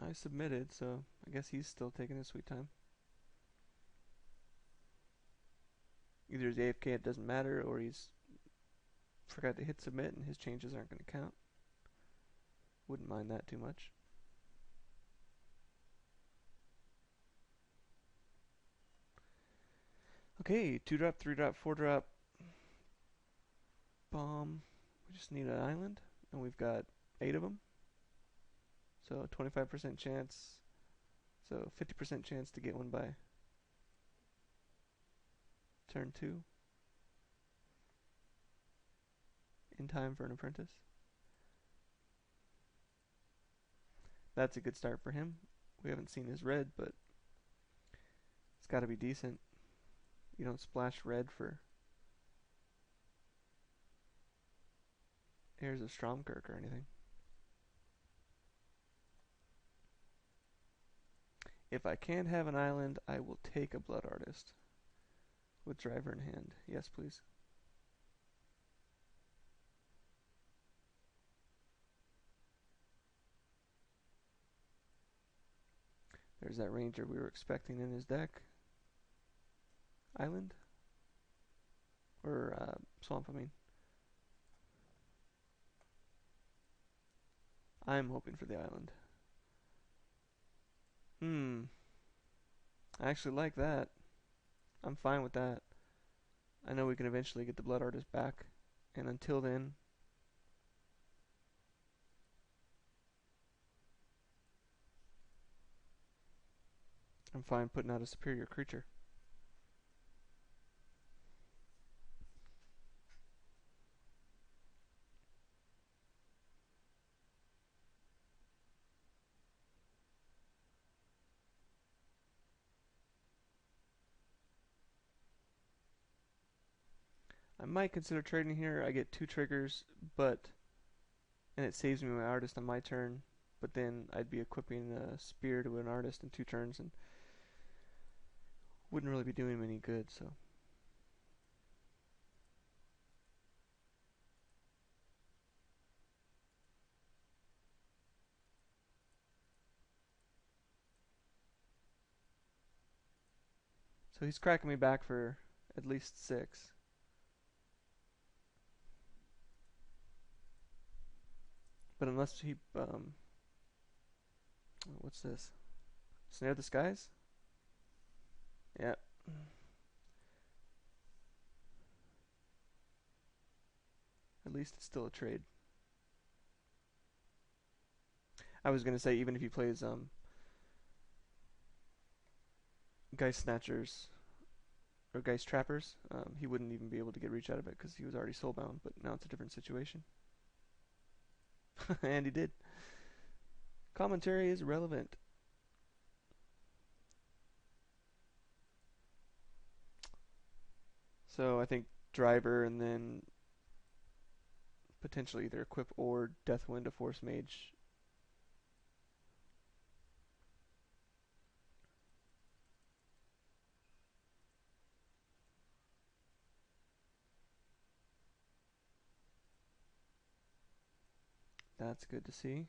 I submitted, so I guess he's still taking his sweet time. Either he's AFK, it doesn't matter, or he's forgot to hit submit and his changes aren't going to count. Wouldn't mind that too much. Okay, 2-drop, 3-drop, 4-drop bomb. We just need an island, and we've got 8 of them. So 25% chance, so 50% chance to get one by turn 2 in time for an apprentice. That's a good start for him. We haven't seen his red, but it's got to be decent. You don't splash red for Heirs of Stromkirk or anything. If I can't have an island, I will take a Blood Artist with driver in hand. Yes, please. There's that ranger we were expecting in his deck. Island? Or swamp, I mean. I'm hoping for the island. I actually like that. I'm fine with that. I know we can eventually get the Blood Artist back, and until then, I'm fine putting out a superior creature. I might consider trading here. I get 2 triggers, and it saves me my artist on my turn, but then I'd be equipping a spear to an artist in 2 turns and wouldn't really be doing him any good, so. So he's cracking me back for at least 6. But unless he, what's this? Snare the Skies? Yeah. At least it's still a trade. I was gonna say even if he plays Geist Snatchers or Geist Trappers, he wouldn't even be able to get reach out of it because he was already soulbound. But now it's a different situation. And he did. Commentary is relevant. So I think driver and then potentially either equip or Deathwind to Force Mage. That's good to see.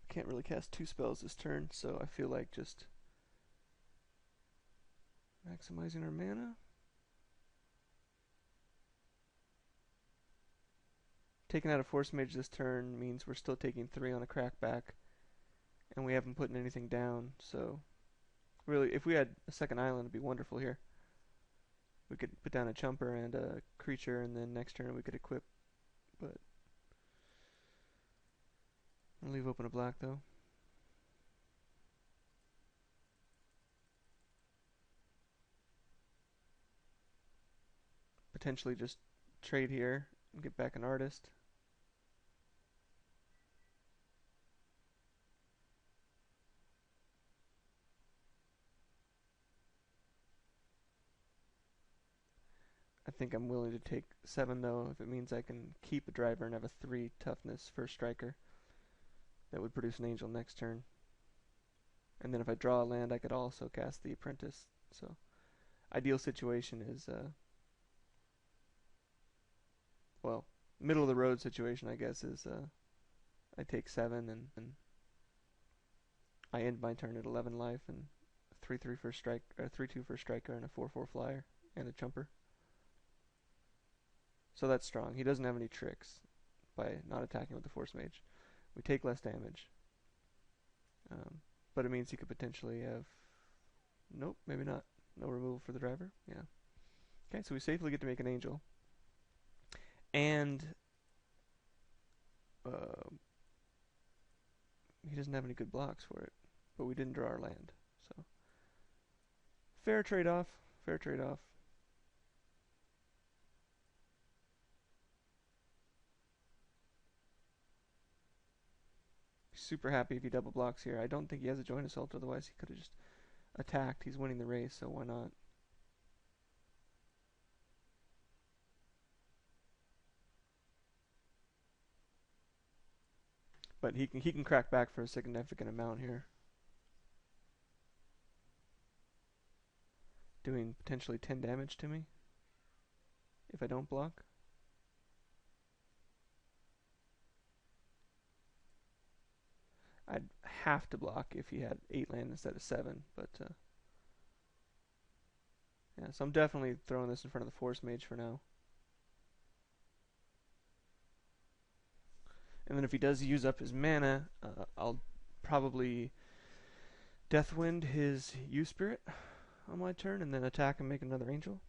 Can't really cast 2 spells this turn, so I feel like just maximizing our mana. Taking out a Force Mage this turn means we're still taking 3 on a crackback, and we haven't put anything down, so really, if we had a second island, it'd be wonderful here. We could put down a Chumper and a creature, and then next turn we could equip, but I'll leave open a black, though. Potentially just trade here and get back an artist. I think I'm willing to take 7 though if it means I can keep a driver and have a 3 toughness for a striker. That would produce an angel next turn. And then if I draw a land, I could also cast the apprentice. So ideal situation is well, middle of the road situation I guess is I take 7 and I end my turn at 11 life and 3/3 for strike, or 3/2 for striker and a 4/4 flyer and a chumper. So that's strong. He doesn't have any tricks by not attacking with the Force Mage. We take less damage. But it means he could potentially have... Nope, maybe not. No removal for the driver. Yeah. Okay, so we safely get to make an angel. And he doesn't have any good blocks for it. But we didn't draw our land. So fair trade-off. Fair trade-off. Super happy if he double blocks here. I don't think he has a joint assault, otherwise he could have just attacked. He's winning the race, so why not? But he can crack back for a significant amount here. Doing potentially 10 damage to me if I don't block. I'd have to block if he had 8 land instead of 7, but yeah, so I'm definitely throwing this in front of the Force Mage for now. And then if he does use up his mana, I'll probably Deathwind his U-Spirit on my turn and then attack and make another angel.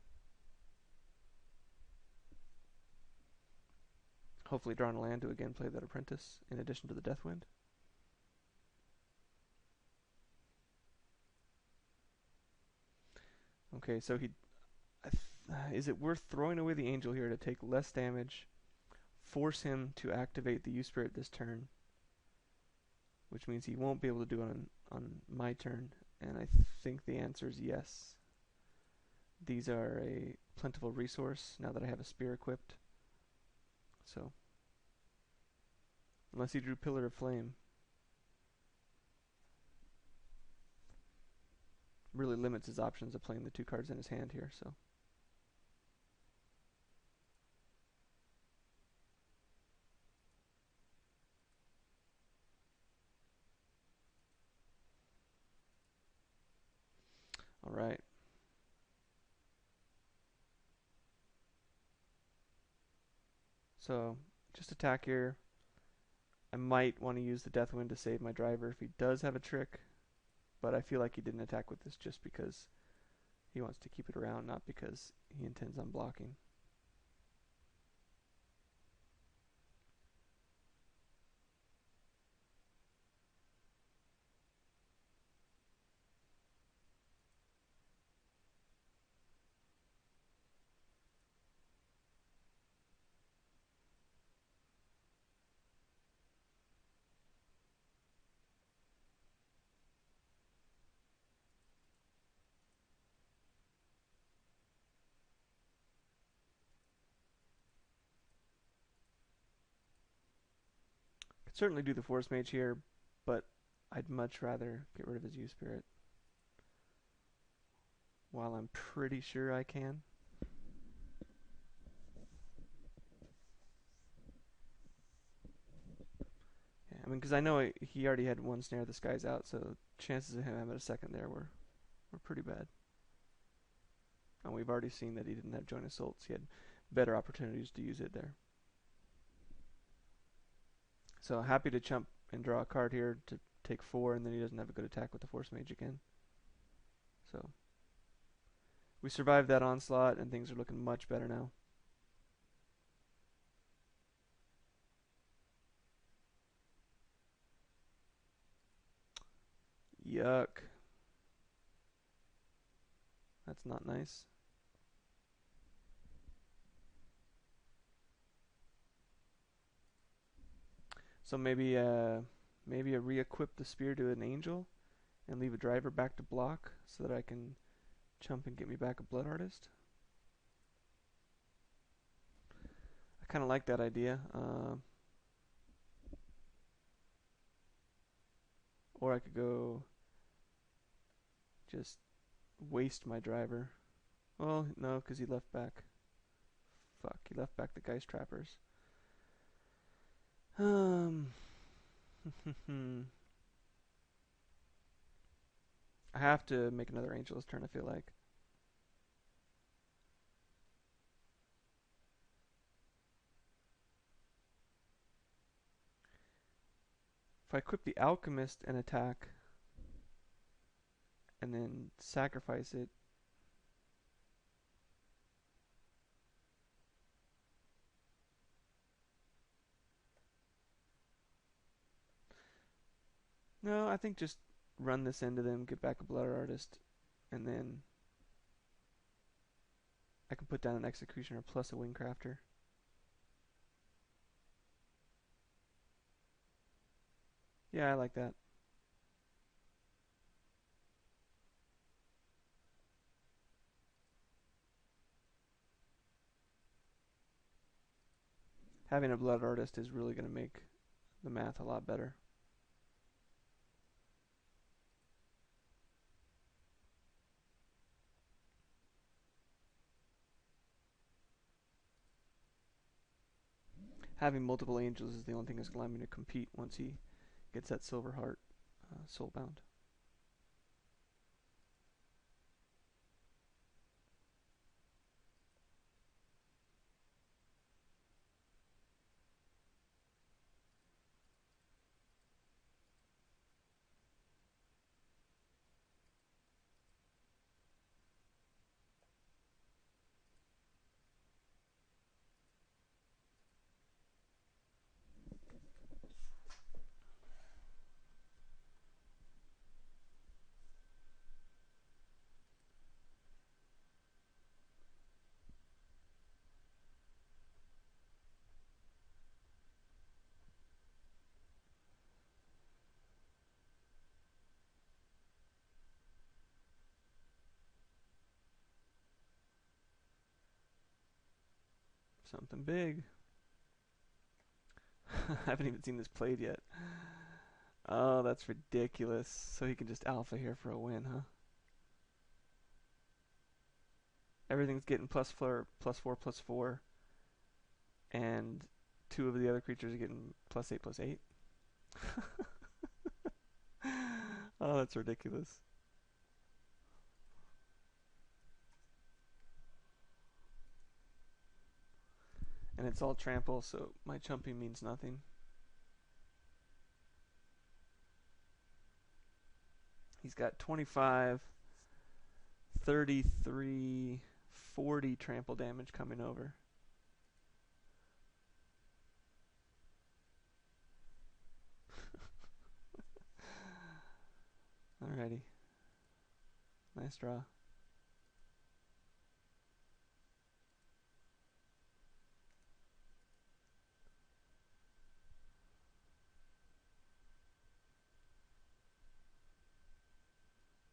Hopefully drawing a land to again play that Apprentice in addition to the Deathwind. Okay, so is it worth throwing away the angel here to take less damage, force him to activate the U-Spirit this turn, which means he won't be able to do it on my turn, and I think the answer is yes. These are a plentiful resource now that I have a spear equipped. So, unless he drew Pillar of Flame, really limits his options of playing the 2 cards in his hand here, so. Alright. So, just attack here. I might want to use the Deathwind to save my driver if he does have a trick, but I feel like he didn't attack with this just because he wants to keep it around, not because he intends on blocking. Could certainly do the Force Mage here, but I'd much rather get rid of his U-Spirit. While I'm pretty sure I can. Yeah, I mean, because I know he already had 1 Snare the Skies out, so chances of him having a second there were pretty bad. And we've already seen that he didn't have joint assaults. He had better opportunities to use it there. So happy to chump and draw a card here to take 4, and then he doesn't have a good attack with the Force Mage again. So we survived that onslaught, and things are looking much better now. Yuck. That's not nice. So maybe a re-equip the spear to an angel and leave a driver back to block so that I can chump and get me back a Blood Artist. I kind of like that idea. Or I could go just waste my driver. Well, no, because he left back. Fuck, he left back the Geist Trappers. I have to make another angel this turn, I feel like. If I equip the Alchemist and attack, and then sacrifice it, no, I think just run this into them, get back a Blood Artist, and then I can put down an Executioner plus a Wingcrafter. Yeah, I like that. Having a Blood Artist is really going to make the math a lot better. Having multiple angels is the only thing that's going to allow me to compete once he gets that Silver Heart soulbound. Something big. I haven't even seen this played yet. Oh, that's ridiculous. So he can just alpha here for a win, huh? Everything's getting +4, +4, +4. And two of the other creatures are getting +8, +8. Oh, that's ridiculous. And it's all trample, so my chumping means nothing. He's got 25, 33, 40 trample damage coming over. Alrighty. Nice draw.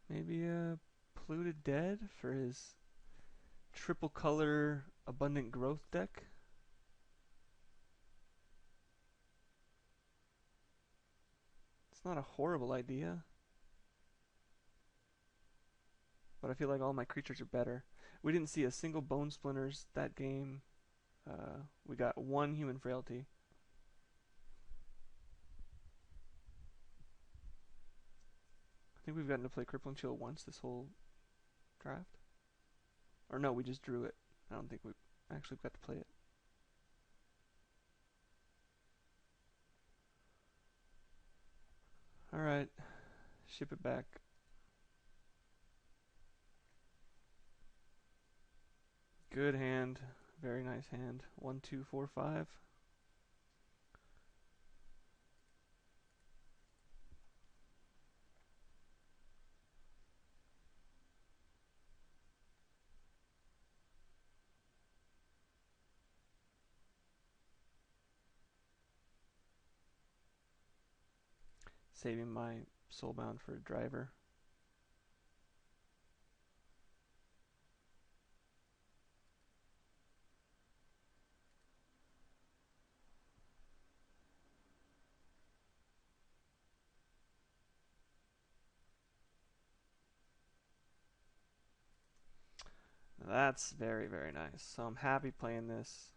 Maybe a Polluted Dead for his triple color abundant growth deck. It's not a horrible idea, but I feel like all my creatures are better. We didn't see a single Bone Splinters that game. We got one Human Frailty. I think we've gotten to play Crippling Chill once this whole draft. Or no, we just drew it. I don't think we actually got to play it. Alright, ship it back. Good hand. Very nice hand. 1, 2, 4, 5. Saving my Soulbound for a driver. That's very, very nice. So I'm happy playing this.